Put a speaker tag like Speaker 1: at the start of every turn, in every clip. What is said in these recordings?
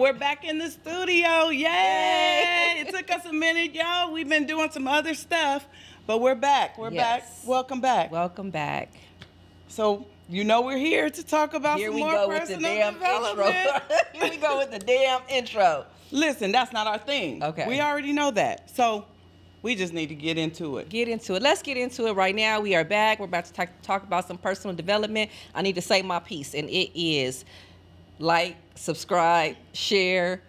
Speaker 1: we're back in the studio. Yay! It took us a minute, y'all. We've been doing some other stuff, but we're back. We're back. Welcome back.
Speaker 2: Welcome back.
Speaker 1: So, you know we're here to talk about some more personal development.
Speaker 2: Here we go with the damn intro.
Speaker 1: Listen, that's not our thing.
Speaker 2: Okay.
Speaker 1: We already know that. So, we just need to get into it.
Speaker 2: Get into it. Let's get into it right now. We are back. We're about to talk about some personal development. I need to say my piece, and it is like, subscribe, share,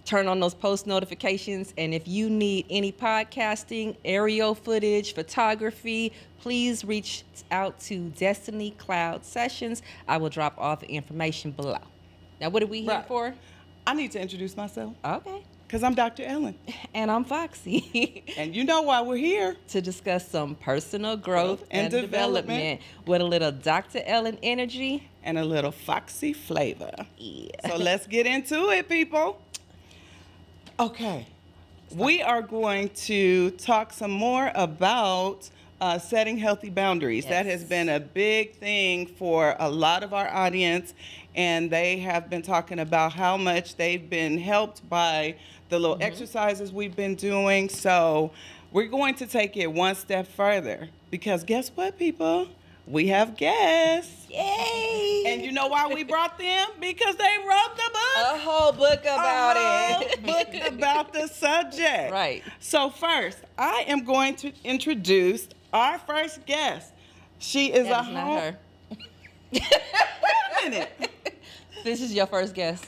Speaker 2: turn on those post notifications. And if you need any podcasting, aerial footage, photography, please reach out to Destiny Cloud Sessions. I will drop all the information below. Now, what are we here for?
Speaker 1: I need to introduce myself.
Speaker 2: Okay.
Speaker 1: Because I'm Dr. Ellyn.
Speaker 2: And I'm Foxxcee.
Speaker 1: And you know why we're here.
Speaker 2: To discuss some personal growth and development with a little Dr. Ellyn energy.
Speaker 1: And a little Foxxcee flavor.
Speaker 2: Yeah.
Speaker 1: So let's get into it, people. Okay. We are going to talk some more about setting healthy boundaries.
Speaker 2: Yes.
Speaker 1: That has been a big thing for a lot of our audience. And they have been talking about how much they've been helped by the little exercises we've been doing. So we're going to take it one step further because guess what, people? We have guests.
Speaker 2: Yay!
Speaker 1: And you know why we brought them? Because they wrote the book.
Speaker 2: A whole book about it.
Speaker 1: A book about the subject.
Speaker 2: Right.
Speaker 1: So first, I am going to introduce our first guest. She is
Speaker 2: That is not her.
Speaker 1: Wait a minute.
Speaker 2: This is your first guest.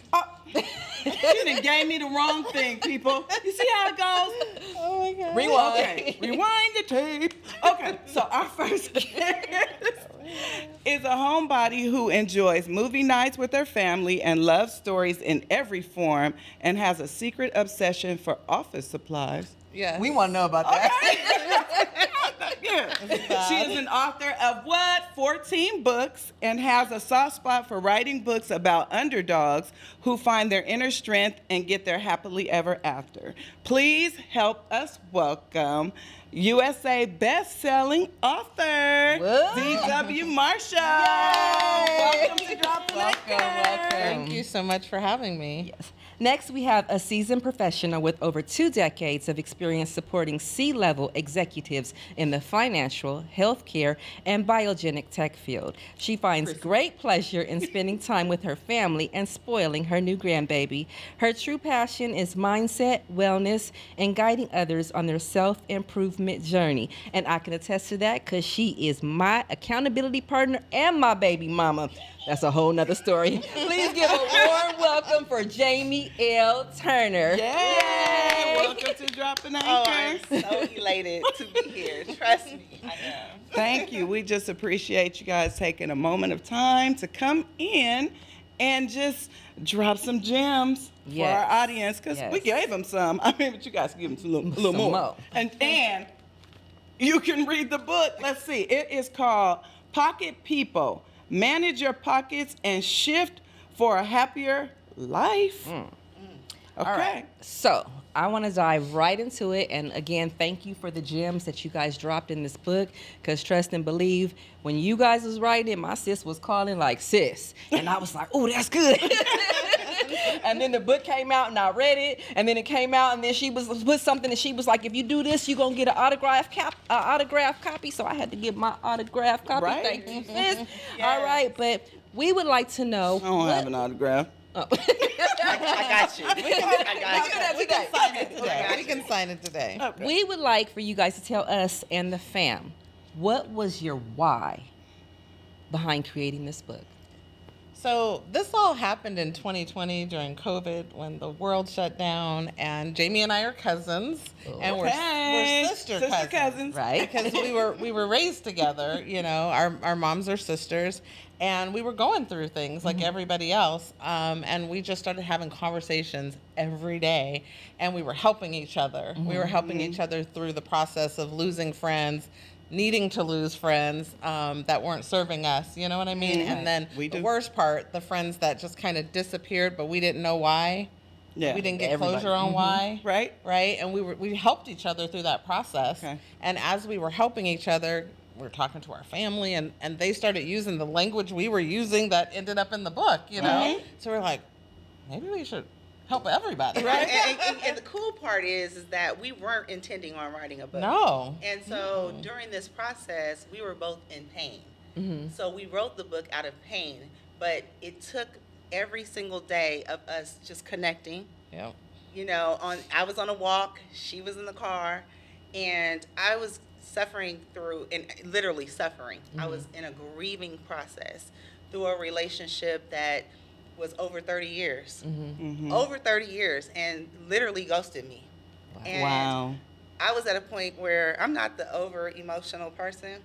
Speaker 1: She done gave me the wrong thing, people. You see how it goes?
Speaker 2: Oh my God.
Speaker 1: Rewind. Okay, rewind the tape. Okay, so our first guest is a homebody who enjoys movie nights with her family and loves stories in every form and has a secret obsession for office supplies.
Speaker 3: Yes.
Speaker 2: We want to know about that.
Speaker 1: Yeah. She is an author of 14 books and has a soft spot for writing books about underdogs who find their inner strength and get there happily ever after. Please help us welcome USA best-selling author, D.W. Marshall. Welcome to Drop the Mic.
Speaker 2: Welcome.
Speaker 3: Thank you so much for having me.
Speaker 2: Yes. Next, we have a seasoned professional with over 2 decades of experience supporting C-level executives in the financial, healthcare, and biogenic tech field. She finds great pleasure in spending time with her family and spoiling her new grandbaby. Her true passion is mindset, wellness, and guiding others on their self-improvement journey. And I can attest to that because she is my accountability partner and my baby mama. That's a whole nother story. Please give a warm welcome for Jamie L. Turner.
Speaker 1: Yay! Welcome to Drop the Mic.
Speaker 4: Oh, I'm so elated to be here. Trust me, I am.
Speaker 1: Thank you. We just appreciate you guys taking a moment of time to come in and just drop some gems for our audience because we gave them some. I mean, but you guys give them a little more. And you can read the book. Let's see. It is called Pocket People. Manage your pockets and shift for a happier life. Okay.
Speaker 2: All right. So I want to dive right into it. And again, thank you for the gems that you guys dropped in this book. Because trust and believe, when you guys was writing it, my sis was calling like sis. And I was like, oh, that's good. And then the book came out and I read it. And then it came out and then she was put something and she was like, if you do this, you're going to get an autograph copy. So I had to get my autograph copy.
Speaker 1: Right.
Speaker 2: Thank you, sis. All right. But we would like to know.
Speaker 1: I don't have an autograph.
Speaker 4: I got you.
Speaker 3: We can sign it today. We can sign it today.
Speaker 1: Okay.
Speaker 2: We would like for you guys to tell us and the fam, what was your why behind creating this book?
Speaker 3: So this all happened in 2020 during COVID when the world shut down, and Jamie and I are cousins, and we're sister cousins,
Speaker 2: right?
Speaker 3: Because we were raised together, you know, our moms are sisters, and we were going through things like everybody else, and we just started having conversations every day, and we were helping each other. We were helping each other through the process of losing friends, needing to lose friends that weren't serving us, you know what I mean? And then the worst part, the friends that just kind of disappeared, but we didn't know why. Yeah. We didn't get closure on why.
Speaker 1: Right.
Speaker 3: Right. And we helped each other through that process.
Speaker 1: Okay.
Speaker 3: And as we were helping each other, we were talking to our family, and they started using the language we were using that ended up in the book, you know? So we're like, maybe we should help everybody.
Speaker 4: Right. And the cool part is that we weren't intending on writing a book.
Speaker 3: No.
Speaker 4: And so during this process, we were both in pain. So we wrote the book out of pain, but it took every single day of us just connecting.
Speaker 3: Yep.
Speaker 4: You know, I was on a walk, she was in the car, and I was suffering through, and literally suffering. I was in a grieving process through a relationship that was over 30 years. Over 30 years, and literally ghosted me. And I was at a point where I'm not the over emotional person,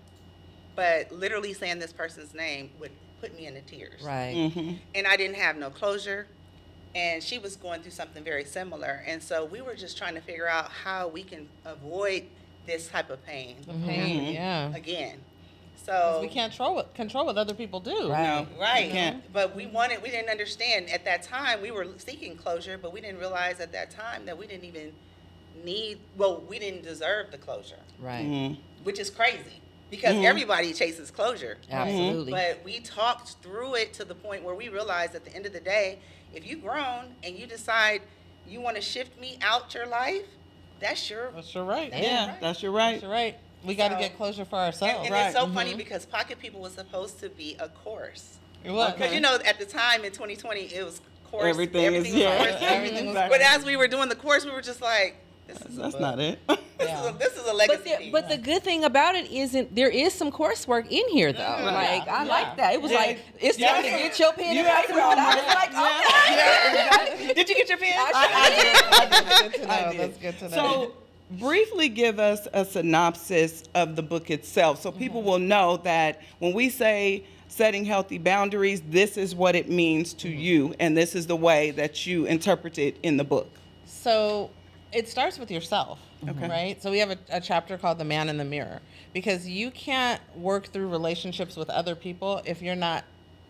Speaker 4: but literally saying this person's name would put me into tears.
Speaker 2: Right.
Speaker 4: And I didn't have no closure. And she was going through something very similar. And so we were just trying to figure out how we can avoid this type of pain.
Speaker 3: Yeah.
Speaker 4: Again. So
Speaker 3: we can't control what other people do.
Speaker 2: Right.
Speaker 4: Right.
Speaker 2: You
Speaker 4: can't. But we didn't understand at that time, we were seeking closure, but we didn't realize at that time that we didn't even we didn't deserve the closure.
Speaker 2: Right.
Speaker 4: Which is crazy. Because everybody chases closure.
Speaker 2: Absolutely.
Speaker 4: But we talked through it to the point where we realized at the end of the day, if you've grown and you decide you want to shift me out your life, that's your
Speaker 3: right.
Speaker 1: Yeah, that's your right.
Speaker 3: That's your right. We got to get closure for ourselves.
Speaker 4: And it's so funny because Pocket People was supposed to be a course.
Speaker 3: It was.
Speaker 4: Because, you know, at the time in 2020, it was course.
Speaker 1: Everything was course.
Speaker 3: Everything was
Speaker 4: But as we were doing the course, we were just like,
Speaker 1: that's not it.
Speaker 4: This is a legacy.
Speaker 2: But the good thing about it isn't there is some coursework in here though. Like I like that. It was like it's time to get your pen and paper out. I was like, okay.
Speaker 1: Did you get your pen?
Speaker 3: I did. That's good to know.
Speaker 1: So briefly give us a synopsis of the book itself so people will know that when we say setting healthy boundaries, this is what it means to you, and this is the way that you interpret it in the book.
Speaker 3: So it starts with yourself, right? So we have a chapter called The Man in the Mirror, because you can't work through relationships with other people if you're not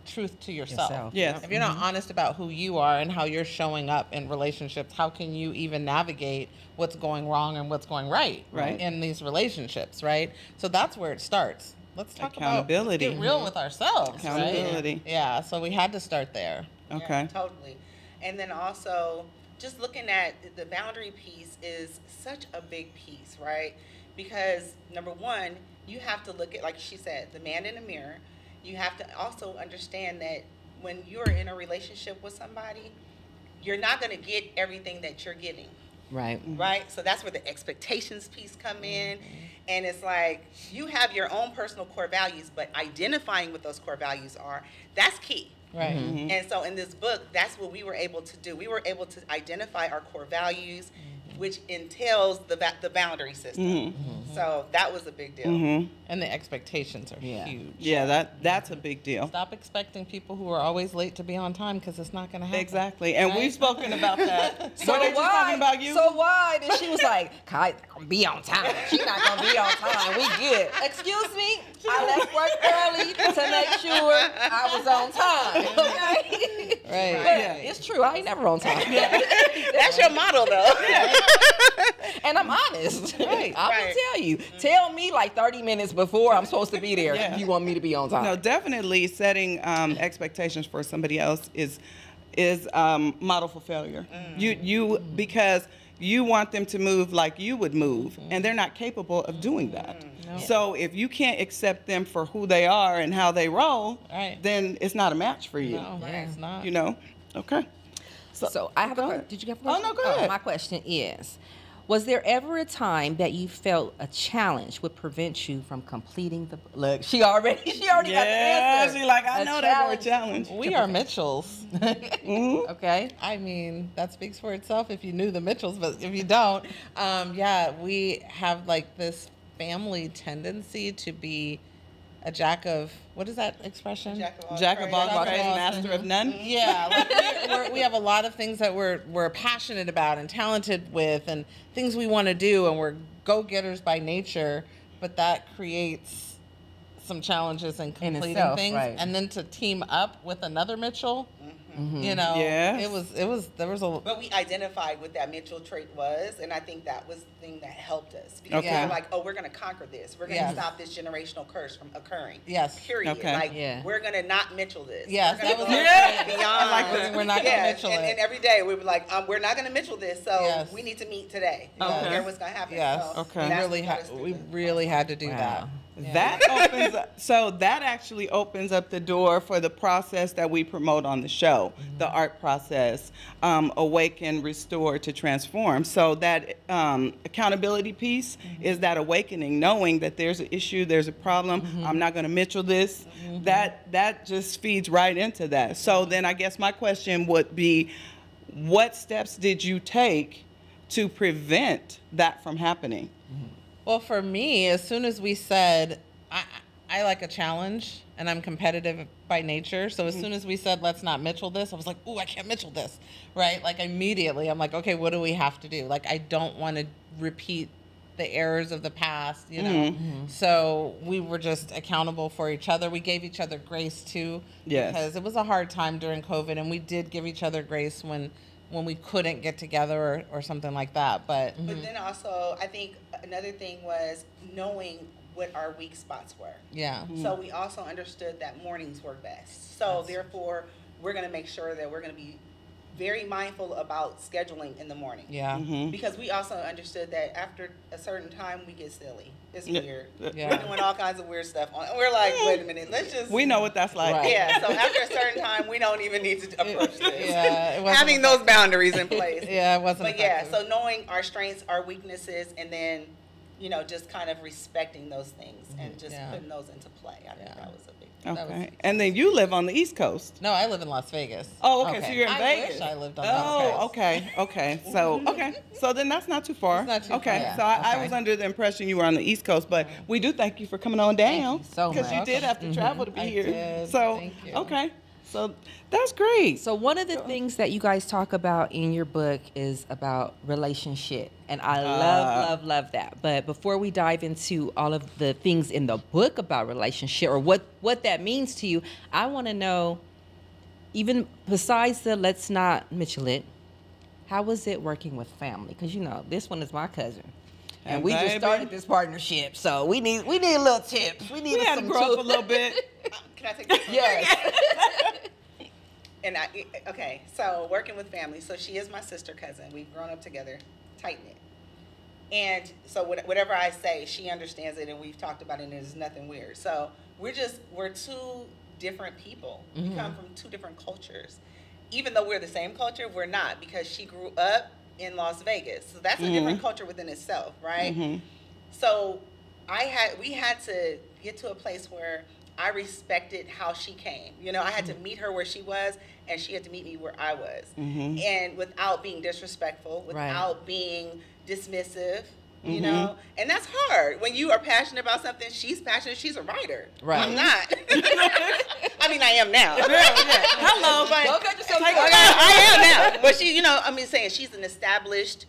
Speaker 3: truth to yourself.
Speaker 1: Yes.
Speaker 3: If you're not honest about who you are and how you're showing up in relationships, how can you even navigate what's going wrong and what's going right in these relationships, right? So that's where it starts. Let's talk
Speaker 1: accountability.
Speaker 3: about get real with ourselves.
Speaker 1: Accountability.
Speaker 3: Right? Yeah, so we had to start there.
Speaker 1: Okay.
Speaker 4: Yeah, totally. And then also, just looking at the boundary piece is such a big piece, right? Because number one, you have to look at, like she said, the man in the mirror. You have to also understand that when you're in a relationship with somebody, you're not going to get everything that you're giving.
Speaker 2: Right.
Speaker 4: Right? So that's where the expectations piece come in. And it's like you have your own personal core values, but identifying what those core values are, that's key.
Speaker 3: Right.
Speaker 4: And so in this book, that's what we were able to do. We were able to identify our core values, which entails the boundary system. So that was a big deal.
Speaker 3: And the expectations are huge.
Speaker 1: Yeah, that's a big deal.
Speaker 3: Stop expecting people who are always late to be on time, because it's not going to happen.
Speaker 1: Exactly. And we've spoken about that.
Speaker 2: So
Speaker 1: Were they just talking about you?
Speaker 2: So why? Then she was like, Kai's not gonna be on time. She's not gonna be on time. We good. Excuse me. I left work early to make sure I was on time. Okay.
Speaker 3: Right.
Speaker 2: But it's true. I ain't never on time.
Speaker 4: That's your motto, though.
Speaker 2: And I'm honest.
Speaker 3: Right.
Speaker 2: I'm gonna tell you. Tell me like 30 minutes before I'm supposed to be there if you want me to be on time.
Speaker 1: No, definitely setting expectations for somebody else is model for failure. You because you want them to move like you would move, and they're not capable of doing that.
Speaker 3: No.
Speaker 1: So if you can't accept them for who they are and how they roll, then it's not a match for you.
Speaker 3: No, it's not.
Speaker 1: You know? Okay.
Speaker 2: So I have a question. Did you have a question?
Speaker 1: Oh, no, go ahead.
Speaker 2: My question is, was there ever a time that you felt a challenge would prevent you from completing the look? She already got the answer.
Speaker 1: She's like, I know that word challenge.
Speaker 3: We are Mitchells.
Speaker 2: Okay.
Speaker 3: I mean, that speaks for itself if you knew the Mitchells, but if you don't, we have like this family tendency to be a jack of, what is that expression?
Speaker 1: Jack of all trades, master of none.
Speaker 3: Yeah, like we have a lot of things that we're passionate about and talented with, and things we want to do, and we're go-getters by nature, but that creates some challenges in completing
Speaker 2: itself,
Speaker 3: things.
Speaker 2: right.
Speaker 3: And then to team up with another Mitchell, You know,
Speaker 1: Yes.
Speaker 3: there was a.
Speaker 4: But we identified what that mental trait was, and I think that was the thing that helped us. Because
Speaker 1: Okay.
Speaker 4: we were like, oh, we're going to conquer this. We're going to stop this generational curse from occurring.
Speaker 3: Yes.
Speaker 4: Period.
Speaker 1: Okay.
Speaker 4: Like, we're going to not Mitchell this.
Speaker 3: Yes,
Speaker 4: we're
Speaker 3: that
Speaker 4: gonna
Speaker 3: was
Speaker 4: go beyond.
Speaker 1: I like that.
Speaker 3: We're not going to Mitchell it.
Speaker 4: And every day we were like, we're not going to Mitchell this, so we need to meet today.
Speaker 1: Okay.
Speaker 4: Here's what's going to happen.
Speaker 3: Yes.
Speaker 4: So
Speaker 1: Okay.
Speaker 3: We really had to do that. Yeah.
Speaker 1: That opens up, so that actually opens up the door for the process that we promote on the show, the art process, awaken, restore, to transform. So that accountability piece is that awakening, knowing that there's an issue, there's a problem, I'm not going to Mitchell this. That just feeds right into that. So then I guess my question would be, what steps did you take to prevent that from happening?
Speaker 3: Well, for me, as soon as we said, I like a challenge and I'm competitive by nature. So as soon as we said, let's not Mitchell this, I was like, ooh, I can't Mitchell this, right? Like immediately I'm like, okay, what do we have to do? Like, I don't want to repeat the errors of the past, you know? So we were just accountable for each other. We gave each other grace too, because it was a hard time during COVID, and we did give each other grace when we couldn't get together or something like that. But
Speaker 4: then also, I think another thing was knowing what our weak spots were.
Speaker 3: Yeah.
Speaker 4: So we also understood that mornings were best. So therefore, we're going to make sure that we're going to be very mindful about scheduling in the morning.
Speaker 3: Yeah.
Speaker 4: Because we also understood that after a certain time, we get silly. It's weird.
Speaker 3: Yeah.
Speaker 4: We're doing all kinds of weird stuff. We're like, wait a minute, let's just...
Speaker 1: We know what that's like.
Speaker 3: Right.
Speaker 4: Yeah, so after a certain time, we don't even need to approach this.
Speaker 3: Yeah, it wasn't
Speaker 4: having those boundaries in place.
Speaker 3: Yeah, it wasn't
Speaker 4: But yeah,
Speaker 3: effective.
Speaker 4: so knowing our strengths, our weaknesses, and then, you know, just kind of respecting those things and just putting those into play. I think that was a big thing.
Speaker 1: Okay. And then you live on the East Coast.
Speaker 3: No, I live in Las Vegas.
Speaker 1: Oh, okay. So you're in Vegas.
Speaker 3: I wish I lived on the West Coast.
Speaker 1: Okay. So then that's not too far.
Speaker 3: It's not too
Speaker 1: okay.
Speaker 3: far.
Speaker 1: So I was under the impression you were on the East Coast, but we do thank you for coming on down.
Speaker 2: you so
Speaker 1: Because you
Speaker 2: much.
Speaker 1: did have to travel to be here.
Speaker 3: did.
Speaker 1: So
Speaker 3: Thank you.
Speaker 1: okay. So that's great.
Speaker 2: So one of the things that you guys talk about in your book is about relationship. And I love that. But before we dive into all of the things in the book about relationship or what that means to you, I want to know, even besides the let's not Mitchell it, how was it working with family? Because, you know, this one is my cousin. And we just started this partnership, so we need a little tips. We
Speaker 1: had to
Speaker 2: some
Speaker 1: grow up a
Speaker 2: tools.
Speaker 1: little bit.
Speaker 4: Can I take this?
Speaker 2: Yes.
Speaker 4: Okay, so working with family. So she is my sister cousin. We've grown up together, tight knit. And so whatever I say, she understands it, and we've talked about it, and there's nothing weird. So we're two different people. We come from two different cultures. Even though we're the same culture, we're not, because she grew up in Las Vegas. So that's a different culture within itself, right? So we had to get to a place where I respected how she came. You know, I had to meet her where she was, and she had to meet me where I was. And without being disrespectful, without being dismissive, you know? And that's hard. When you are passionate about something, she's passionate, she's a writer.
Speaker 3: Right.
Speaker 4: I'm not. I mean, I am now.
Speaker 1: Hello,
Speaker 2: Don't cut yourself short.
Speaker 4: I am now. But she, you know, I mean, saying she's an established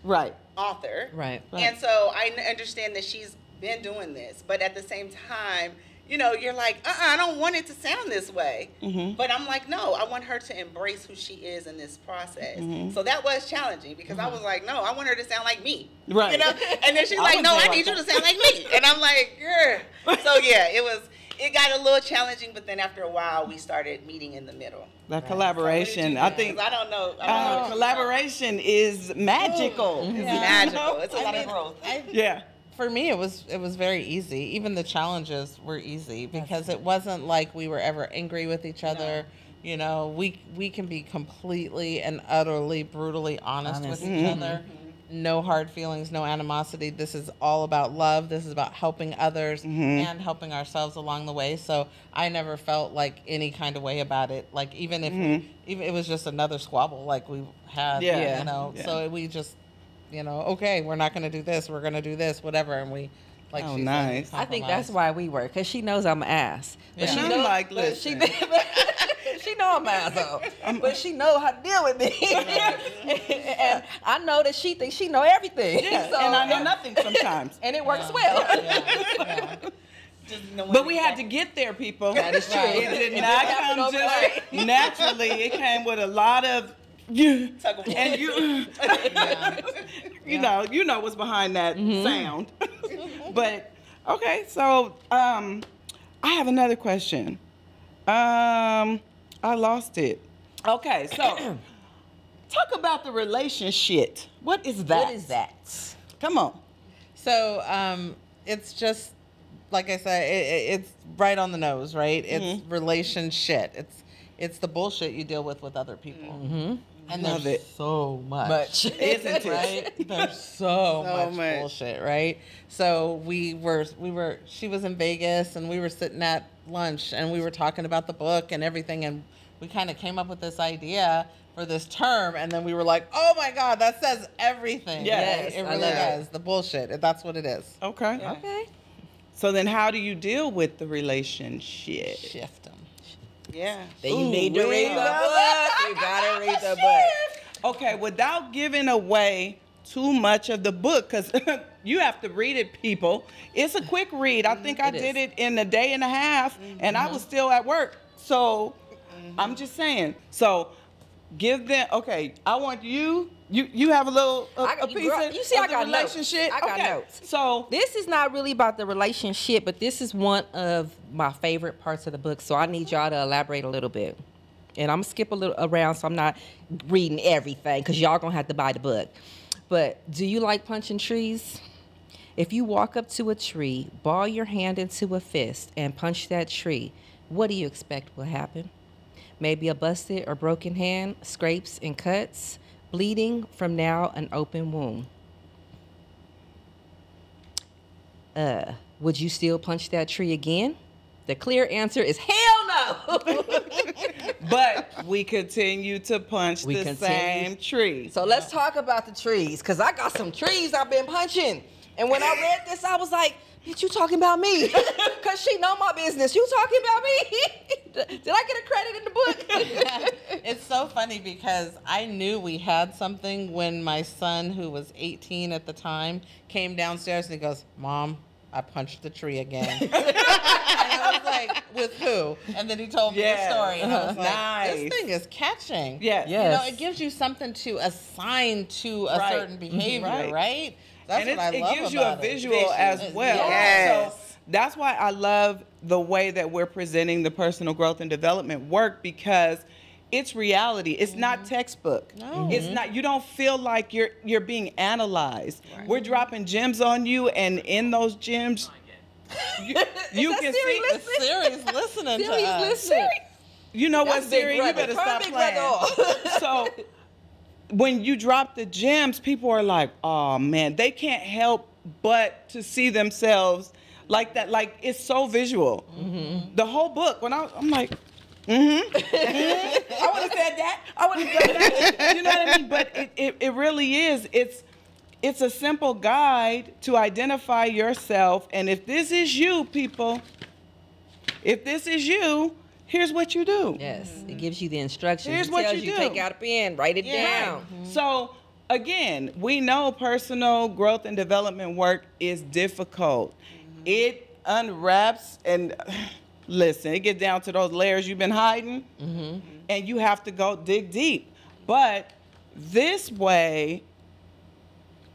Speaker 4: author.
Speaker 2: Right.
Speaker 4: And so I understand that she's been doing this. But at the same time, you know, you're like, I don't want it to sound this way. But I'm like, no, I want her to embrace who she is in this process. So that was challenging, because I was like, no, I want her to sound like me.
Speaker 1: Right.
Speaker 4: You know? And then she's like, no, I need you to sound like me. And I'm like, yeah. So yeah, it got a little challenging, but then after a while, we started meeting in the middle.
Speaker 1: That collaboration, I think.
Speaker 4: I don't know.
Speaker 1: Collaboration is magical.
Speaker 4: It's magical. It's a lot of growth.
Speaker 1: Yeah.
Speaker 3: For me, it was very easy. Even the challenges were easy, because it wasn't like we were ever angry with each other. You know, we can be completely and utterly brutally honest with each other. No hard feelings, no animosity. This is all about love. This is about helping others and helping ourselves along the way. So I never felt like any kind of way about it. Like, even if even it was just another squabble like we had, you know. Yeah. So we just, you know, okay, we're not going to do this. We're going to do this, whatever. And we, like,
Speaker 1: oh,
Speaker 3: she
Speaker 1: nice.
Speaker 3: said,
Speaker 2: I think that's why we work, because she knows I'm an ass. But
Speaker 3: Yeah.
Speaker 2: she
Speaker 1: I'm
Speaker 2: knows,
Speaker 1: like,
Speaker 2: but she,
Speaker 1: listen.
Speaker 2: she know I'm an asshole. But she know how to deal with me. And I know that she thinks she know everything.
Speaker 1: Yeah,
Speaker 2: So,
Speaker 1: and I know nothing sometimes.
Speaker 2: and it works well.
Speaker 3: Yeah.
Speaker 1: But we had to get there, people.
Speaker 2: That is true.
Speaker 1: It did not come just naturally. It came with a lot of and you know what's behind that sound. But okay, so I have another question. I lost it. Okay, so talk about the relationship. What is that?
Speaker 2: What is that?
Speaker 1: Come on.
Speaker 3: So it's just like I said, it's right on the nose, right? It's relationship. It's the bullshit you deal with other people. And
Speaker 1: Love
Speaker 3: there's
Speaker 1: it.
Speaker 3: so much,
Speaker 1: Isn't it?
Speaker 3: right? There's so much bullshit, right? So she was in Vegas and we were sitting at lunch and we were talking about the book and everything, and we kind of came up with this idea for this term, and then we were like, oh my God, that says everything.
Speaker 1: Yes,
Speaker 3: it really does. The bullshit. That's what it is.
Speaker 1: Okay.
Speaker 3: Yeah.
Speaker 2: Okay.
Speaker 1: So then how do you deal with the relationship?
Speaker 3: Shift them.
Speaker 4: Yeah.
Speaker 2: Then you need to read the book. You gotta read the book.
Speaker 1: Okay, without giving away too much of the book, because you have to read it, people. It's a quick read. I think I did it in a day and a half, and I was still at work. So I'm just saying. So give them, okay, I want you have a little, a piece of
Speaker 2: you see, I
Speaker 1: the
Speaker 2: got notes.
Speaker 1: relationship.
Speaker 2: I got
Speaker 1: Okay,
Speaker 2: notes.
Speaker 1: So
Speaker 2: This is not really about the relationship, but this is one of my favorite parts of the book. So I need y'all to elaborate a little bit. And I'm going to skip a little around so I'm not reading everything because y'all going to have to buy the book. But do you like punching trees? If you walk up to a tree, ball your hand into a fist, and punch that tree, what do you expect will happen? Maybe a busted or broken hand, scrapes and cuts, bleeding from now an open wound. Would you still punch that tree again? The clear answer is hell no.
Speaker 1: but we continue to punch the same tree.
Speaker 2: So let's talk about the trees, because I got some trees I've been punching. And when I read this, I was like, bitch, you talking about me? Because she know my business. You talking about me? Did I get a credit in the book?
Speaker 3: It's so funny because I knew we had something when my son, who was 18 at the time, came downstairs and he goes, Mom, I punched the tree again. And I was like, with who? And then he told me the story. And I was like, this thing is catching.
Speaker 1: Yes.
Speaker 3: You know, it gives you something to assign to a certain behavior, right? That's
Speaker 1: and
Speaker 3: what I love
Speaker 1: it gives you a visual as well.
Speaker 4: Yes.
Speaker 1: So that's why I love the way that we're presenting the personal growth and development work, because it's reality. It's not textbook.
Speaker 3: No.
Speaker 1: It's not. You don't feel like you're being analyzed. Right. We're dropping gems on you, and in those gems, you can see
Speaker 3: the Siri's listening to us.
Speaker 2: Listening.
Speaker 1: You know what, Siri? You better stop playing. So when you drop the gems, people are like, oh man, they can't help but to see themselves like that. Like, it's so visual. The whole book, when I'm like, I would have said that. I would have done that. You know what I mean? But it really is. It's a simple guide to identify yourself. And if this is you, people, if this is you, here's what you do.
Speaker 2: Yes, it gives you the instructions.
Speaker 1: Here's
Speaker 2: it
Speaker 1: what
Speaker 2: tells
Speaker 1: you do.
Speaker 2: Take out a pen, write it down.
Speaker 1: So again, we know personal growth and development work is difficult. It unwraps and listen, it gets down to those layers you've been hiding, and you have to go dig deep. But this way,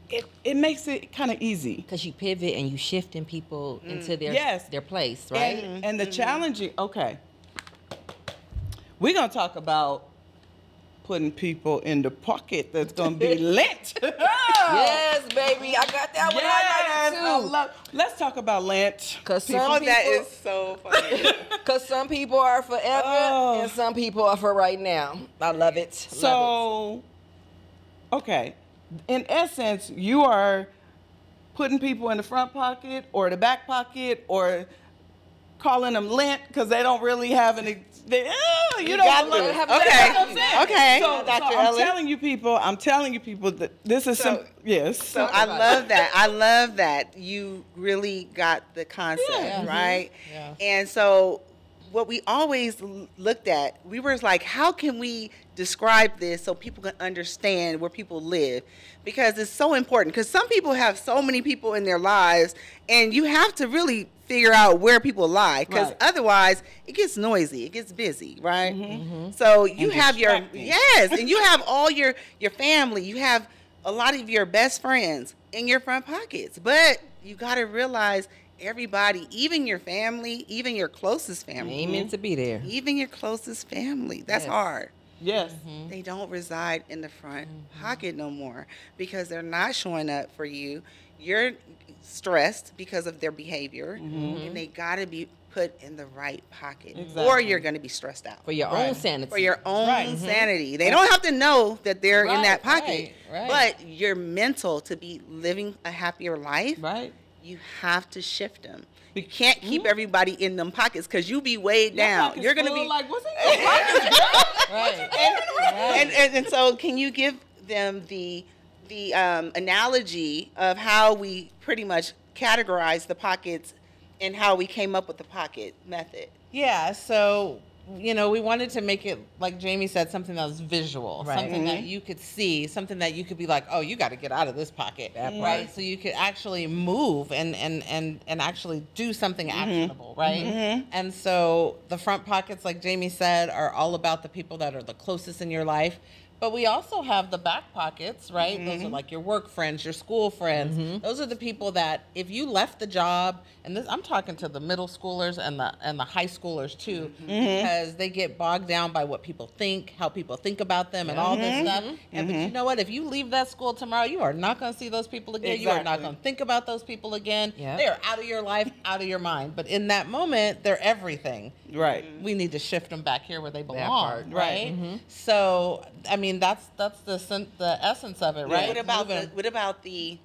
Speaker 1: it makes it kind of easy.
Speaker 2: Because you pivot and you shifting people into their place, right?
Speaker 1: And the challenging, okay. We're going to talk about putting people in the pocket that's going to be Lint.
Speaker 2: Yes, baby. I got that one highlighted too.
Speaker 1: Let's talk about Lint.
Speaker 2: Because
Speaker 4: that is so funny.
Speaker 2: Because some people are forever and some people are for right now. I love it.
Speaker 1: So, okay. In essence, you are putting people in the front pocket or the back pocket, or calling them Lint because they don't really have any. You don't have
Speaker 4: Okay.
Speaker 1: So I'm telling you people that this is yes.
Speaker 4: So I love that. I love that you really got the concept, right?
Speaker 3: Yeah.
Speaker 4: And so what we always looked at, we were like, how can we describe this so people can understand where people live? Because it's so important. Because some people have so many people in their lives, and you have to really figure out where people lie. Because otherwise, it gets noisy, it gets busy, right? So you have your, and you have all your family, you have a lot of your best friends in your front pockets. But you got to realize everybody, even your family, even your closest family.
Speaker 2: Ain't meant to be there.
Speaker 4: Even your closest family. That's hard.
Speaker 1: Yes.
Speaker 4: They don't reside in the front pocket no more because they're not showing up for you. You're stressed because of their behavior, and they got to be put in the right pocket, or you're going to be stressed out.
Speaker 2: For your own sanity.
Speaker 4: For your own sanity. They don't have to know that they're in that pocket, but your mental to be living a happier life, you have to shift them. You can't keep everybody in them pockets because you be weighed down. You're going to be
Speaker 1: like, what's in your pockets,
Speaker 4: and so can you give them the analogy of how we pretty much categorize the pockets and how we came up with the pocket method?
Speaker 3: Yeah, so we wanted to make it, like Jamie said, something that was visual, something that you could see, something that you could be like, oh, you got to get out of this pocket, right? So you could actually move and actually do something actionable, right? And so the front pockets, like Jamie said, are all about the people that are the closest in your life. But we also have the back pockets, right? Those are like your work friends, your school friends. Those are the people that if you left the job, and this, I'm talking to the middle schoolers and the high schoolers too, because they get bogged down by what people think, how people think about them, and all this stuff. And but you know what? If you leave that school tomorrow, you are not going to see those people again. You are not going to think about those people again. They are out of your life, out of your mind. But in that moment, they're everything.
Speaker 1: Right.
Speaker 3: We need to shift them back here where they belong. Right. So I mean, that's the essence of it, right?
Speaker 4: What about the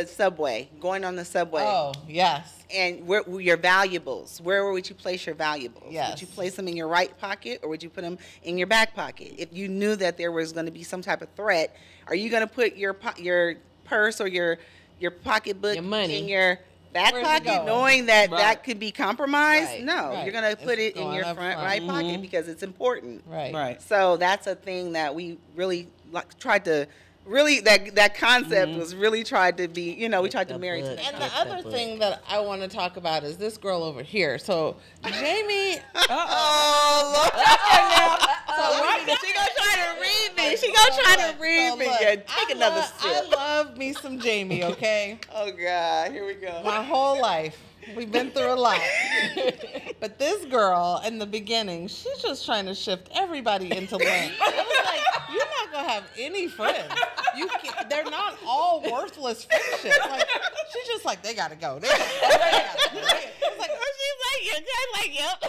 Speaker 4: subway? Going on the subway.
Speaker 3: Oh, yes.
Speaker 4: And where your valuables? Where would you place your valuables?
Speaker 3: Yes.
Speaker 4: Would you place them in your right pocket, or would you put them in your back pocket? If you knew that there was going to be some type of threat, are you going to put your purse or your pocketbook in your back pocket, knowing that that could be compromised? No, you're going to put it in your front right pocket because it's important.
Speaker 3: Right.
Speaker 4: So that's a thing that we really tried to. Really, that concept was really tried to be, we tried to marry to that.
Speaker 3: And the other thing that I want to talk about is this girl over here. So, Jamie.
Speaker 4: Look at her now. So, she gonna try to read me. She gonna try to read me. Yeah, take another sip.
Speaker 3: I love me some Jamie, okay?
Speaker 4: Oh, God. Here we go.
Speaker 3: My whole life. We've been through a lot. But this girl, in the beginning, she's just trying to shift everybody into Lint. I was like, you're not going to have any friends. They're not all worthless friendships. Like, she's just like, they got to go. They gotta go. It's like,
Speaker 4: yep.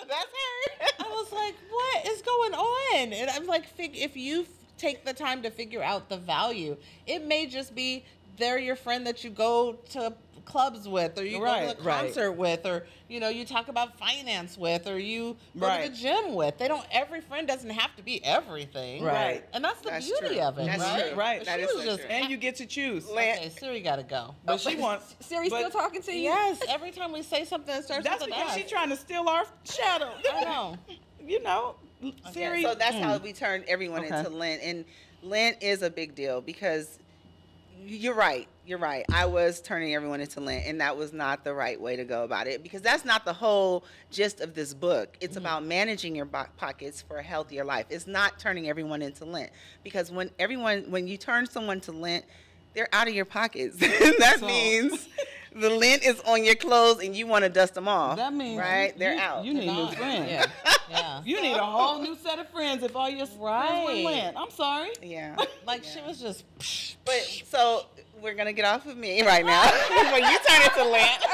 Speaker 4: That's her.
Speaker 3: I was like, what is going on? And I'm like, if you take the time to figure out the value, it may just be they're your friend that you go to clubs with, or you go to the concert with, or you talk about finance with, or you go to the gym with. Every friend doesn't have to be everything,
Speaker 1: right?
Speaker 3: And that's the beauty of it,
Speaker 1: right?
Speaker 4: That is true.
Speaker 1: And you get to choose.
Speaker 3: Okay, Siri got to go.
Speaker 1: But she wants.
Speaker 2: Siri still talking to you?
Speaker 3: Yes. Every time we say something that starts
Speaker 1: that's
Speaker 3: with an
Speaker 1: because
Speaker 3: S.
Speaker 1: she's trying to steal our shadow.
Speaker 3: I know.
Speaker 1: Siri.
Speaker 4: So that's how we turn everyone into Lint, and Lint is a big deal because you're right. I was turning everyone into Lint, and that was not the right way to go about it, because that's not the whole gist of this book. It's about managing your pockets for a healthier life. It's not turning everyone into Lint, because when you turn someone to Lint, they're out of your pockets. That means the lint is on your clothes and you want to dust them off.
Speaker 1: That means
Speaker 4: they're out.
Speaker 1: You need new friends.
Speaker 3: Yeah.
Speaker 1: You need a whole new set of friends if all your friends were Lint. I'm sorry.
Speaker 4: Yeah.
Speaker 3: Like she was just.
Speaker 4: But so we're gonna get off of me right now when you turn into Lint.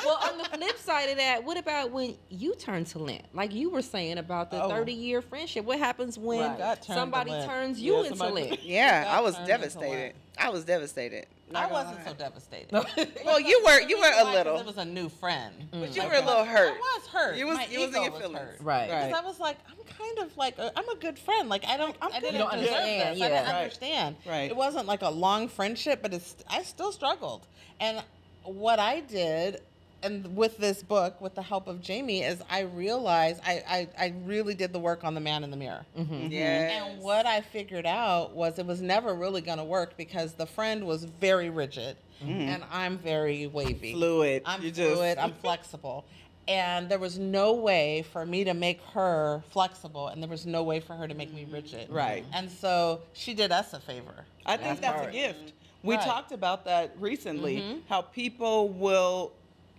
Speaker 2: Well, on the flip side of that, what about when you turn to Lint? Like you were saying about the 30-year friendship. What happens when somebody turns you into Lint?
Speaker 4: Yeah, I was devastated. I wasn't
Speaker 3: so devastated.
Speaker 4: Well, you were a little.
Speaker 3: It was a new friend.
Speaker 4: But you were a little hurt.
Speaker 3: I was hurt.
Speaker 4: You was in your feelings.
Speaker 3: Hurt.
Speaker 2: Right.
Speaker 3: Because I was like, I'm kind of like, I'm a good friend. Like, I didn't deserve this.
Speaker 2: Yeah.
Speaker 3: I didn't understand.
Speaker 1: Right.
Speaker 3: It wasn't like a long friendship, but I still struggled. And what I did and with this book, with the help of Jamie, is I realized I really did the work on the man in the mirror.
Speaker 4: Yes.
Speaker 3: And what I figured out was it was never really going to work because the friend was very rigid and I'm very wavy.
Speaker 1: Fluid.
Speaker 3: I'm fluid. I'm flexible. And there was no way for me to make her flexible, and there was no way for her to make me rigid.
Speaker 1: Right.
Speaker 3: And so she did us a favor.
Speaker 1: I think that's a gift. We
Speaker 3: Right.
Speaker 1: talked about that recently, how people will,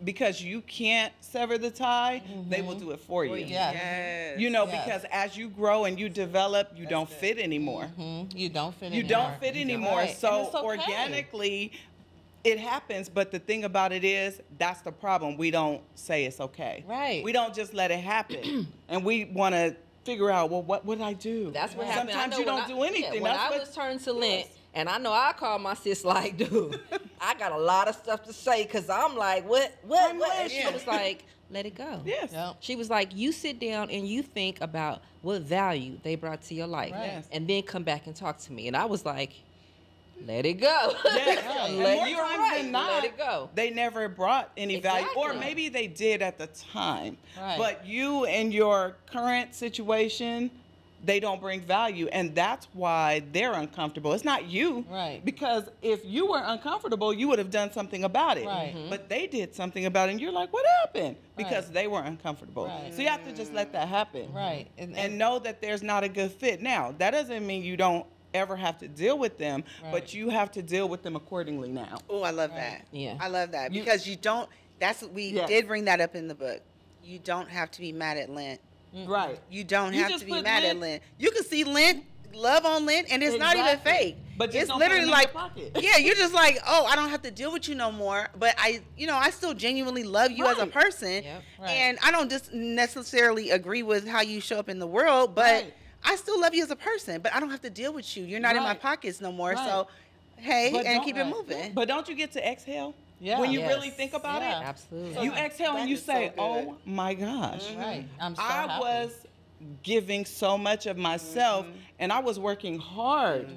Speaker 1: because you can't sever the tie, they will do it for you.
Speaker 3: Yes.
Speaker 4: Yes.
Speaker 1: You know,
Speaker 3: Yes.
Speaker 1: because as you grow and you develop, you don't fit anymore.
Speaker 3: You don't fit
Speaker 1: You
Speaker 3: anymore.
Speaker 1: don't fit anymore.
Speaker 3: Right.
Speaker 1: So
Speaker 3: And it's okay.
Speaker 1: organically, it happens. But the thing about it is, that's the problem. We don't say it's okay.
Speaker 3: Right.
Speaker 1: We don't just let it happen. And we want to figure out, well, what would I do?
Speaker 2: That's what happened.
Speaker 1: Sometimes
Speaker 2: I know
Speaker 1: you
Speaker 2: when
Speaker 1: don't do anything.
Speaker 2: When
Speaker 1: That's
Speaker 2: I
Speaker 1: what-
Speaker 2: was turned to Lint, and I know I call my sis like, dude, I got a lot of stuff to say because I'm like, what? And she was like, let it go.
Speaker 1: Yes.
Speaker 3: Yep.
Speaker 2: She was like, you sit down and you think about what value they brought to your life,
Speaker 3: Right. Yes.
Speaker 2: and then come back and talk to me. And I was like, let it go.
Speaker 1: Yes. And more
Speaker 2: You're
Speaker 1: times
Speaker 2: right.
Speaker 1: than not,
Speaker 2: Let it go.
Speaker 1: they never brought any value, or
Speaker 2: Exactly.
Speaker 1: maybe they did at the time.
Speaker 3: Right.
Speaker 1: But you and your current situation, they don't bring value, and that's why they're uncomfortable. It's not you,
Speaker 3: Right.
Speaker 1: Because if you were uncomfortable, you would have done something about it.
Speaker 3: Right.
Speaker 1: But they did something about it, and you're like, what happened? Because they were uncomfortable.
Speaker 3: Right.
Speaker 1: So you have to just let that happen,
Speaker 3: Right.
Speaker 1: And know that there's not a good fit. Now, that doesn't mean you don't ever have to deal with them, but
Speaker 3: Right.
Speaker 1: you have to deal with them accordingly now.
Speaker 4: Oh, I love that.
Speaker 2: Yeah.
Speaker 4: I love that
Speaker 1: You-
Speaker 4: because you don't. We
Speaker 1: Yes.
Speaker 4: did bring that up in the book. You don't have to be mad at Lint.
Speaker 1: Right.
Speaker 4: You don't
Speaker 1: You
Speaker 4: have
Speaker 1: just
Speaker 4: to be
Speaker 1: put
Speaker 4: mad at
Speaker 1: Lint-
Speaker 4: Lint. You can see Lint, love on Lint, and it's not even
Speaker 1: Exactly.
Speaker 4: fake.
Speaker 1: But just
Speaker 4: it's
Speaker 1: don't put
Speaker 4: literally
Speaker 1: it in your
Speaker 4: like,
Speaker 1: pocket.
Speaker 4: yeah, you're just like, oh, I don't have to deal with you no more. But I still genuinely love you as a
Speaker 1: Right.
Speaker 4: person,
Speaker 2: Yep.
Speaker 3: Right.
Speaker 4: and I don't just necessarily agree with how you show up in the world, but
Speaker 1: Right.
Speaker 4: I still love you as a person. But I don't have to deal with you. You're not in my
Speaker 1: Right.
Speaker 4: pockets no more.
Speaker 1: Right.
Speaker 4: So, hey,
Speaker 1: But
Speaker 4: and
Speaker 1: don't-
Speaker 4: keep it moving.
Speaker 1: But don't you get to exhale?
Speaker 3: Yeah.
Speaker 1: When you
Speaker 2: Yes.
Speaker 1: really think about
Speaker 3: Yeah.
Speaker 1: it?
Speaker 2: Absolutely.
Speaker 1: You exhale
Speaker 4: That
Speaker 1: and you
Speaker 4: is so
Speaker 1: say,
Speaker 4: good.
Speaker 1: oh my gosh.
Speaker 3: Right. I'm so
Speaker 1: I
Speaker 3: happy.
Speaker 1: was giving so much of myself and I was working hard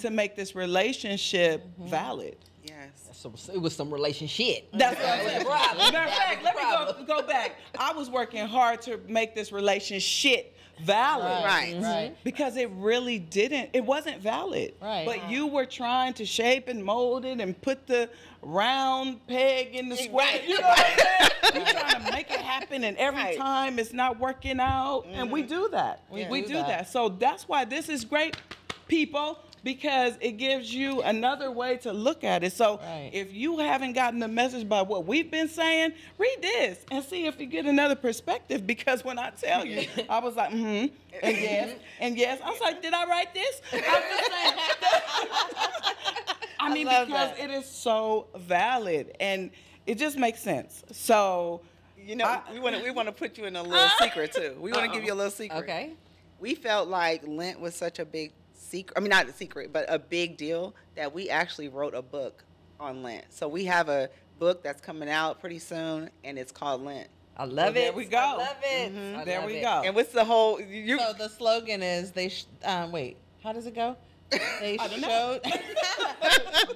Speaker 1: to make this relationship valid.
Speaker 4: Yes.
Speaker 2: So it was some relationship.
Speaker 1: That's what I'm saying.
Speaker 2: Problem.
Speaker 1: Matter of fact, let me go back. I was working hard to make this relationship valid.
Speaker 4: Right.
Speaker 3: Right.
Speaker 1: Because it really didn't, it wasn't valid.
Speaker 3: Right.
Speaker 1: But you were trying to shape and mold it and put the round peg in the square.
Speaker 4: Right.
Speaker 1: You know what I'm saying? You're trying to make it happen, and every
Speaker 4: Right.
Speaker 1: time it's not working out. And we do that. We do that. So that's why this is great, people, because it gives you another way to look at it. So
Speaker 3: Right.
Speaker 1: if you haven't gotten the message by what we've been saying, read this and see if you get another perspective. Because when I tell you, I was like, and yes, and yes. I was like, did I write this? I'm just saying. I mean,
Speaker 3: love
Speaker 1: because
Speaker 3: that.
Speaker 1: it is so valid and it just makes sense. So,
Speaker 4: You know, we want to put you in a little secret too. We want to give you a little secret.
Speaker 2: Okay.
Speaker 4: We felt like Lint was such a big secret. I mean, not a secret, but a big deal that we actually wrote a book on Lint. So we have a book that's coming out pretty soon, and it's called Lint.
Speaker 2: I love
Speaker 1: Well,
Speaker 2: it.
Speaker 1: there we go.
Speaker 2: I love it. I
Speaker 1: there
Speaker 2: love
Speaker 1: we
Speaker 2: it.
Speaker 1: go.
Speaker 4: And what's the whole?
Speaker 3: So the slogan is wait, how does it go? They
Speaker 1: I don't know.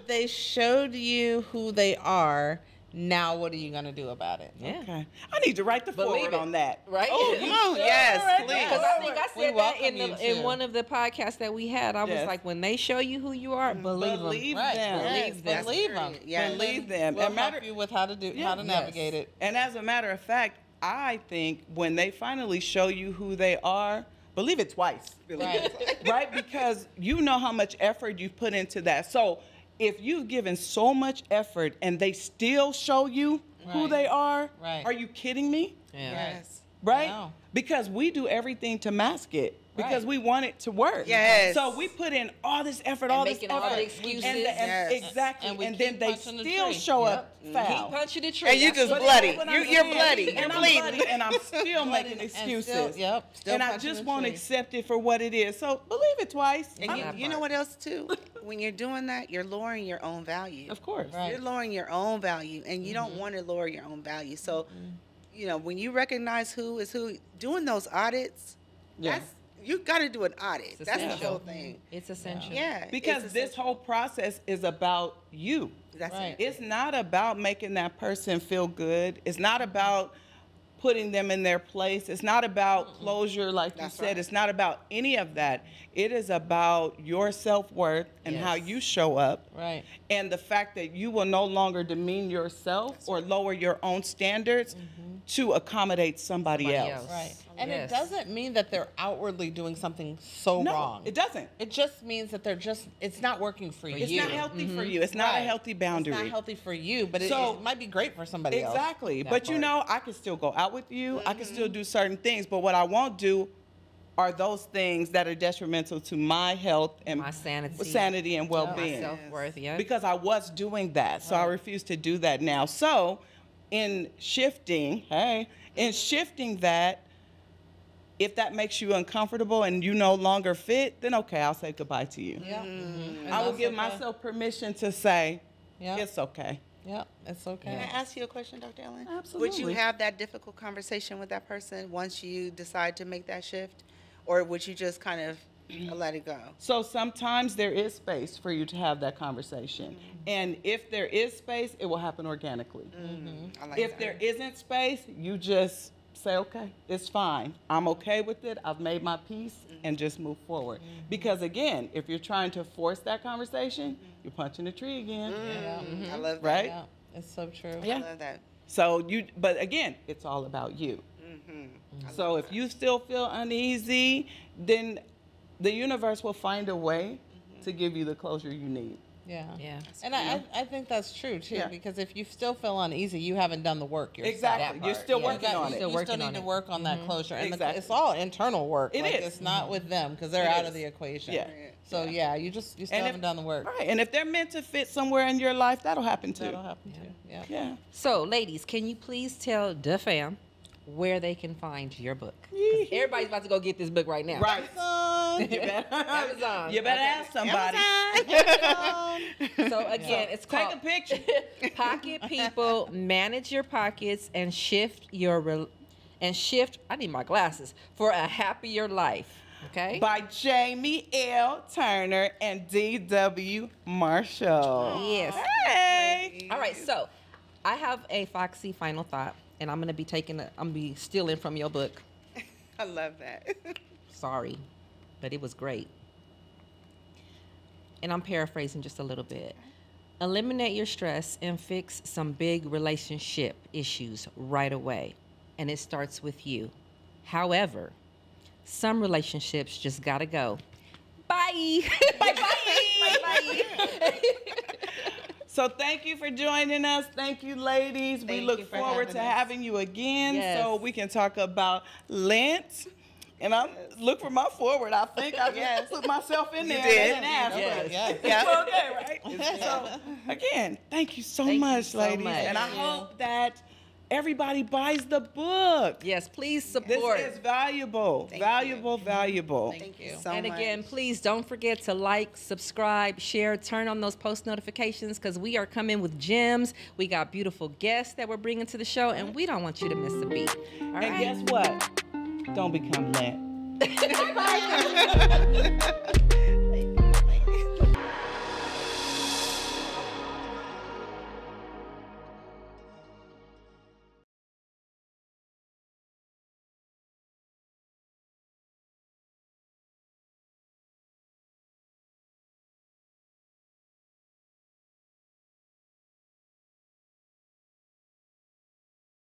Speaker 3: they showed you who they are. Now what are you gonna do about it?
Speaker 2: Yeah.
Speaker 1: Okay. I need to write the
Speaker 2: Believe
Speaker 1: forward
Speaker 2: it.
Speaker 1: on that.
Speaker 2: Right?
Speaker 4: Oh, come on, yes, please.
Speaker 2: Because I think I
Speaker 3: We
Speaker 2: said that
Speaker 3: welcome
Speaker 2: in
Speaker 3: you
Speaker 2: in
Speaker 3: to.
Speaker 2: one of the podcasts that we had. I was
Speaker 1: Yes.
Speaker 2: like, when they show you who you are, believe them.
Speaker 1: Believe
Speaker 3: Right.
Speaker 1: them.
Speaker 3: Yes,
Speaker 2: Believe them.
Speaker 3: believe them.
Speaker 4: Yes.
Speaker 1: Believe them.
Speaker 3: We'll
Speaker 1: And
Speaker 3: help you with how to
Speaker 1: Yes.
Speaker 3: navigate it.
Speaker 1: And as a matter of fact, I think when they finally show you who they are, believe it twice.
Speaker 3: Right.
Speaker 1: Right? Because you know how much effort you've put into that. So if you've given so much effort and they still show you who
Speaker 3: Right.
Speaker 1: they are,
Speaker 3: Right.
Speaker 1: are you kidding me?
Speaker 2: Yeah.
Speaker 4: Yes.
Speaker 1: Right?
Speaker 3: No.
Speaker 1: Because we do everything to mask it. Because
Speaker 3: Right.
Speaker 1: we want it to work.
Speaker 4: Yes.
Speaker 1: So we put in all this effort,
Speaker 2: And
Speaker 1: all this
Speaker 2: making
Speaker 1: effort.
Speaker 2: all the excuses.
Speaker 1: And
Speaker 4: Yes.
Speaker 1: exactly.
Speaker 3: And we
Speaker 1: And then
Speaker 3: keep
Speaker 1: they
Speaker 3: punching the
Speaker 1: still
Speaker 3: tree.
Speaker 1: show
Speaker 3: Yep.
Speaker 1: up
Speaker 2: Keep
Speaker 1: foul.
Speaker 2: punching the tree.
Speaker 4: And you
Speaker 2: That's
Speaker 4: just
Speaker 2: what it
Speaker 4: bloody.
Speaker 2: is.
Speaker 1: What I'm
Speaker 4: You're
Speaker 1: saying.
Speaker 4: bloody.
Speaker 1: And
Speaker 4: You're
Speaker 1: I'm
Speaker 4: bleeding.
Speaker 1: bloody, and I'm still making
Speaker 3: And
Speaker 1: excuses.
Speaker 3: still
Speaker 1: And I
Speaker 3: punching
Speaker 1: just
Speaker 3: the
Speaker 1: won't
Speaker 3: tree.
Speaker 1: accept it for what it is. So believe it twice.
Speaker 4: And
Speaker 2: That
Speaker 4: you know
Speaker 2: part.
Speaker 4: what else too? When you're doing that, you're lowering your own value.
Speaker 1: Of course.
Speaker 3: Right.
Speaker 4: You're lowering your own value, and you don't want to lower your own value. So, you know, when you recognize who is who, doing those audits,
Speaker 1: Yeah.
Speaker 4: you got to do an audit. That's the whole thing.
Speaker 2: It's essential.
Speaker 4: Yeah.
Speaker 1: Because this whole process is about you.
Speaker 4: That's
Speaker 3: Right.
Speaker 4: it.
Speaker 1: It's not about making that person feel good. It's not about putting them in their place. It's not about closure, like you said.
Speaker 4: right.
Speaker 1: It's not about any of that. It is about your self-worth and how you show up.
Speaker 3: Right.
Speaker 1: And the fact that you will no longer demean yourself or lower your own standards to accommodate somebody else.
Speaker 3: Right. And
Speaker 2: Yes.
Speaker 3: it doesn't mean that they're outwardly doing something so
Speaker 1: No,
Speaker 3: wrong.
Speaker 1: it doesn't.
Speaker 3: It just means that it's not working for
Speaker 1: It's
Speaker 3: you.
Speaker 1: not healthy for you. It's not a
Speaker 3: Right.
Speaker 1: healthy boundary.
Speaker 3: It's not healthy for you, but
Speaker 1: So-
Speaker 3: it might be great for somebody else.
Speaker 1: Exactly.
Speaker 3: That
Speaker 1: But you
Speaker 3: part.
Speaker 1: know, I can still go out with you. I can still do certain things. But what I won't do are those things that are detrimental to my health and
Speaker 2: My sanity.
Speaker 1: sanity and
Speaker 2: My
Speaker 1: well-being.
Speaker 2: self-worth, yeah.
Speaker 1: Because I was doing that. So I refuse to do that now. So in shifting that, if that makes you uncomfortable and you no longer fit, then okay, I'll say goodbye to you.
Speaker 3: Yeah. And
Speaker 1: I will
Speaker 3: that's
Speaker 1: give
Speaker 3: okay.
Speaker 1: myself permission to say,
Speaker 3: Yeah.
Speaker 1: it's okay.
Speaker 3: Yeah, it's okay.
Speaker 4: Can I ask you a question, Dr. Ellyn? Would
Speaker 1: Absolutely.
Speaker 4: you have that difficult conversation with that person once you decide to make that shift? Or would you just kind of let it go?
Speaker 1: So sometimes there is space for you to have that conversation. And if there is space, it will happen organically.
Speaker 4: I like
Speaker 1: If
Speaker 4: that.
Speaker 1: there isn't space, you just say, okay, it's fine. I'm okay with it. I've made my peace and just move forward. Because again, if you're trying to force that conversation, you're punching a tree again.
Speaker 4: I love that.
Speaker 1: Right?
Speaker 3: Yeah, it's so true.
Speaker 1: Yeah.
Speaker 4: I love that.
Speaker 1: So but again, it's all about you. So if you still feel uneasy, then the universe will find a way to give you the closure you need.
Speaker 3: Yeah.
Speaker 2: Yeah.
Speaker 3: And I think that's true too,
Speaker 1: Yeah.
Speaker 3: because if you still feel uneasy, you haven't done the work yourself.
Speaker 1: Exactly.
Speaker 2: That
Speaker 1: You're
Speaker 2: part,
Speaker 1: still
Speaker 2: yeah.
Speaker 1: working on
Speaker 3: You
Speaker 1: it.
Speaker 2: Still
Speaker 3: still
Speaker 2: working
Speaker 3: need
Speaker 2: on
Speaker 3: to
Speaker 2: it.
Speaker 3: work on that closure, and
Speaker 1: Exactly.
Speaker 3: it's all internal work.
Speaker 1: It
Speaker 3: like,
Speaker 1: is.
Speaker 3: It's not with them because they're
Speaker 1: It
Speaker 3: out
Speaker 1: is.
Speaker 3: of the equation.
Speaker 1: Yeah.
Speaker 3: So yeah, you still haven't done the work.
Speaker 1: Right. And if they're meant to fit somewhere in your life, that'll happen too.
Speaker 3: That'll happen too. Yeah.
Speaker 1: Yeah.
Speaker 2: So, ladies, can you please tell the fam where they can find your book? 'Cause everybody's about to go get this book right now.
Speaker 1: Right. You better,
Speaker 2: Amazon.
Speaker 1: You better ask somebody.
Speaker 2: So again, it's
Speaker 1: Take
Speaker 2: called
Speaker 1: a picture.
Speaker 2: Pocket People Manage Your Pockets and Shift I need my glasses for a happier life. Okay.
Speaker 1: By Jamie L. Turner and D.W. Marshall.
Speaker 2: Yes.
Speaker 1: Hey.
Speaker 2: All right. So I have a Foxxcee final thought, and I'm gonna be stealing from your book.
Speaker 4: I love that.
Speaker 2: Sorry, but it was great. And I'm paraphrasing just a little bit. Eliminate your stress and fix some big relationship issues right away. And it starts with you. However, some relationships just gotta go. Bye. Bye-bye. Bye-bye.
Speaker 1: So thank you for joining us. Thank you, ladies. We
Speaker 4: Thank
Speaker 1: look
Speaker 4: you for
Speaker 1: forward to
Speaker 4: having us.
Speaker 1: having you again
Speaker 2: Yes.
Speaker 1: so we can talk about Lint. And I look for my forward. I think I just put myself in there.
Speaker 4: did.
Speaker 1: And asked,
Speaker 3: Yes.
Speaker 1: but it's okay, right? So again, thank you so
Speaker 2: Thank you
Speaker 1: much,
Speaker 2: so
Speaker 1: ladies.
Speaker 2: much.
Speaker 1: And I
Speaker 3: Thank you.
Speaker 1: hope that everybody buys the book.
Speaker 2: Yes, please
Speaker 1: This
Speaker 2: support.
Speaker 1: is valuable. Valuable.
Speaker 4: Thank you so
Speaker 2: And
Speaker 4: much.
Speaker 2: again, please don't forget to like, subscribe, share, turn on those post notifications because we are coming with gems. We got beautiful guests that we're bringing to the show, and we don't want you to miss a beat. All right?
Speaker 1: And guess what? Don't become Lint.